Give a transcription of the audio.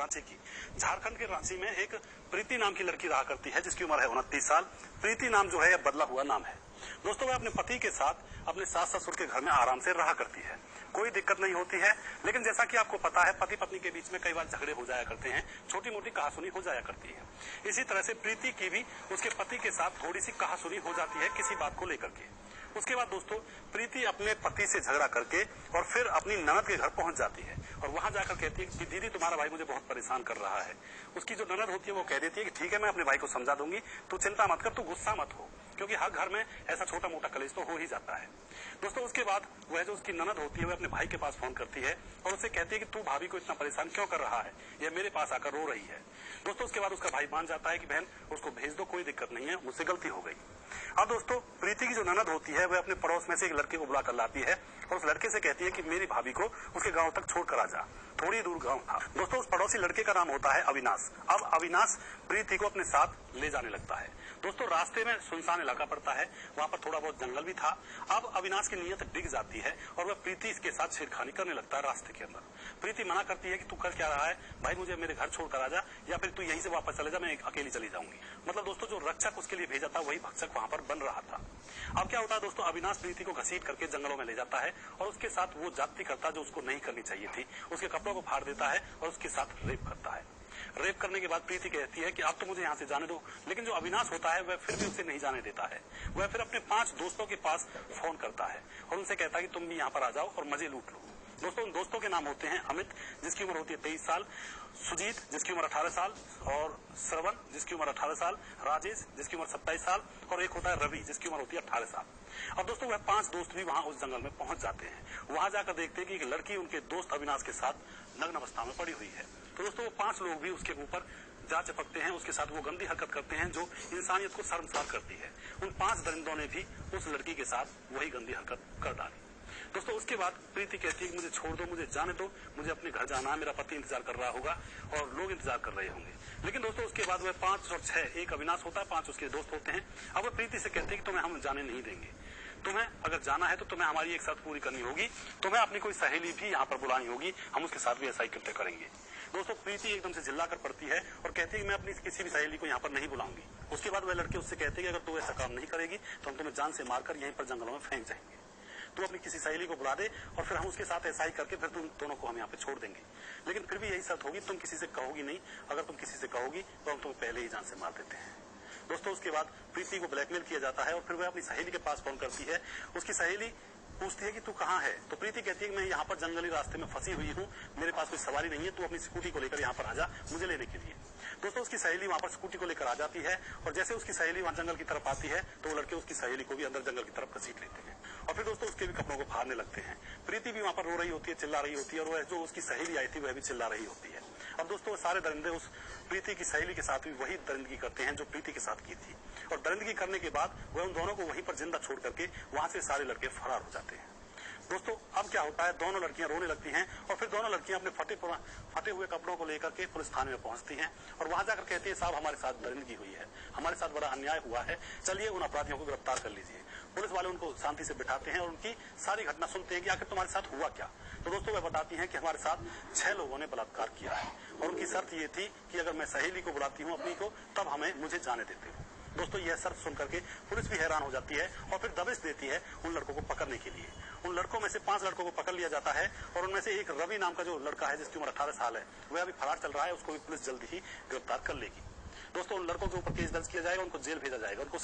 रांची की। झारखंड के रांची में एक प्रीति नाम की लड़की रहा करती है जिसकी उम्र है 29 साल। प्रीति नाम जो है बदला हुआ नाम है। दोस्तों वह अपने पति के साथ अपने सास ससुर के घर में आराम से रहा करती है, कोई दिक्कत नहीं होती है। लेकिन जैसा कि आपको पता है पति पत्नी के बीच में कई बार झगड़े हो जाया करते हैं, छोटी मोटी कहासुनी हो जाया करती है। इसी तरह से प्रीति की भी उसके पति के साथ थोड़ी सी कहासुनी हो जाती है किसी बात को लेकर के। उसके बाद दोस्तों प्रीति अपने पति से झगड़ा करके और फिर अपनी ननद के घर पहुंच जाती है और वहां जाकर कहती है कि दीदी तुम्हारा भाई मुझे बहुत परेशान कर रहा है। उसकी जो ननद होती है वो कह देती है कि ठीक है मैं अपने भाई को समझा दूंगी, तू चिंता मत कर, तू गुस्सा मत हो, क्योंकि हर घर में ऐसा छोटा मोटा कलेश तो हो ही जाता है। दोस्तों उसके बाद वह जो उसकी ननद होती है वह अपने भाई के पास फोन करती है और उससे कहती है कि तू भाभी को इतना परेशान क्यों कर रहा है, यह मेरे पास आकर रो रही है। दोस्तों उसके बाद उसका भाई मान जाता है कि बहन उसको भेज दो, कोई दिक्कत नहीं है, मुझसे गलती हो गई। अब दोस्तों प्रीति की जो ननद होती है वह अपने पड़ोस में से एक लड़के को बुला कर लाती है और उस लड़के से कहती है कि मेरी भाभी को उसके गांव तक छोड़ कर आ जा। थोड़ी दूर गांव था। दोस्तों उस पड़ोसी लड़के का नाम होता है अविनाश। अब अविनाश प्रीति को अपने साथ ले जाने लगता है। दोस्तों रास्ते में सुनसान इलाका पड़ता है, वहां पर थोड़ा बहुत जंगल भी था। अब अविनाश की नीयत डिग जाती है और वह प्रीति इसके साथ छेड़खानी करने लगता है रास्ते के अंदर। प्रीति मना करती है कि तू कर क्या रहा है भाई, मुझे मेरे घर छोड़कर आ जा या फिर तू यहीं से वापस चले जा, मैं अकेली चली जाऊंगी। मतलब दोस्तों जो रक्षक उसके लिए भेजा था वही भक्षक वहां पर बन रहा था। अब क्या होता है दोस्तों, अविनाश प्रीति को घसीट करके जंगलों में ले जाता है और उसके साथ वो जाति करता जो उसको नहीं करनी चाहिए थी, उसके कपड़ों को फाड़ देता है और उसके साथ रेप करता है। रेप करने के बाद प्रीति कहती है कि अब तो मुझे यहाँ से जाने दो, लेकिन जो अविनाश होता है वह फिर भी उसे नहीं जाने देता है। वह फिर अपने 5 दोस्तों के पास फोन करता है और उनसे कहता है कि तुम भी यहाँ पर आ जाओ और मजे लूट लो। दोस्तों उन दोस्तों के नाम होते हैं अमित जिसकी उम्र होती है 23 साल, सुजीत जिसकी उम्र 18 साल और श्रवण जिसकी उम्र 18 साल, राजेश जिसकी उम्र 27 साल और एक होता है रवि जिसकी उम्र होती है 18 साल। अब दोस्तों वह 5 दोस्त भी वहां उस जंगल में पहुंच जाते हैं। वहां जाकर देखते हैं कि एक लड़की उनके दोस्त अविनाश के साथ नग्न अवस्था में पड़ी हुई है। तो दोस्तों वो 5 लोग भी उसके ऊपर जा चिपकते हैं, उसके साथ वो गंदी हरकत करते हैं जो इंसानियत को शर्मसार करती है। उन 5 दरिंदों ने भी उस लड़की के साथ वही गंदी हरकत कर डाली। दोस्तों उसके बाद प्रीति कहती है कि मुझे छोड़ दो, मुझे जाने दो, मुझे अपने घर जाना है, मेरा पति इंतजार कर रहा होगा और लोग इंतजार कर रहे होंगे। लेकिन दोस्तों उसके बाद वह 5 और 6 एक अविनाश होता है, 5 उसके दोस्त होते हैं। अब वह प्रीति से कहते हैं कि तुम्हें हम जाने नहीं देंगे, तुम्हें अगर जाना है तो तुम्हें हमारी एक शर्त पूरी करनी होगी, तुम्हें अपनी कोई सहेली भी यहाँ पर बुलानी होगी, हम उसके साथ भी ऐसा ही कृत्य करेंगे। दोस्तों प्रीति एकदम से चिल्लाकर पड़ती है और कहती है कि मैं अपनी किसी भी सहेली को यहाँ पर नहीं बुलाऊंगी। उसके बाद वह लड़के उससे कहते हैं कि अगर तू ऐसा काम नहीं करेगी तो हम तुम्हें जान से मारकर यहीं पर जंगलों में फेंक जाएंगे। तू अपनी किसी सहेली को बुला दे और फिर हम उसके साथ ऐसा ही करके फिर तुम दोनों को हम यहाँ पे छोड़ देंगे। लेकिन फिर भी यही शर्त होगी, तुम किसी से कहोगी नहीं, अगर तुम किसी से कहोगी तो हम तुम्हें पहले ही जान से मार देते हैं। दोस्तों उसके बाद प्रीति को ब्लैकमेल किया जाता है और फिर वह अपनी सहेली के पास फोन करती है। उसकी सहेली पूछती है कि तू कहाँ है, तो प्रीति कहती है कि मैं यहाँ पर जंगली रास्ते में फंसी हुई हूँ, मेरे पास कोई सवारी नहीं है, तू अपनी स्कूटी को लेकर यहाँ पर आ जा मुझे लेने के लिए। दोस्तों उसकी सहेली वहां पर स्कूटी को लेकर आ जाती है और जैसे उसकी सहेली वहां जंगल की तरफ आती है तो वो लड़के उसकी सहेली को भी अंदर जंगल की तरफ घसीट लेते हैं और फिर दोस्तों उसके भी कपड़ों को फाड़ने लगते हैं। प्रीति भी वहां पर रो रही होती है, चिल्ला रही होती है और वह जो उसकी सहेली आई थी वह भी चिल्ला रही होती है। अब दोस्तों सारे दरिंदे उस प्रीति की सहेली के साथ भी वही दरिंदगी करते हैं जो प्रीति के साथ की थी और दरिंदगी करने के बाद वह उन दोनों को वहीं पर जिंदा छोड़ करके वहां से सारे लड़के फरार हो जाते हैं। दोस्तों अब क्या होता है, दोनों लड़कियां रोने लगती हैं और फिर दोनों लड़कियां अपने फटे हुए कपड़ों को लेकर के पुलिस थाने में पहुंचती हैं और वहां जाकर कहती है साहब हमारे साथ दरिंदगी हुई है, हमारे साथ बड़ा अन्याय हुआ है, चलिए उन अपराधियों को गिरफ्तार कर लीजिए। पुलिस वाले उनको शांति से बिठाते हैं और उनकी सारी घटना सुनते हैं कि आखिर तुम्हारे साथ हुआ क्या। तो दोस्तों वह बताती हैं कि हमारे साथ 6 लोगों ने बलात्कार किया है और उनकी शर्त ये थी कि अगर मैं सहेली को बुलाती हूँ अपनी को तब मुझे जाने देते हो। दोस्तों यह शर्त सुन करके पुलिस भी हैरान हो जाती है और फिर दबिश देती है उन लड़कों को पकड़ने के लिए। उन लड़कों में से 5 लड़कों को पकड़ लिया जाता है और उनमें से एक रवि नाम का जो लड़का है जिसकी उम्र 18 साल है वह अभी फरार चल रहा है, उसको भी पुलिस जल्दी ही गिरफ्तार कर लेगी। दोस्तों उन लड़कों के ऊपर केस दर्ज किया जाएगा, उनको जेल भेजा जाएगा, उनको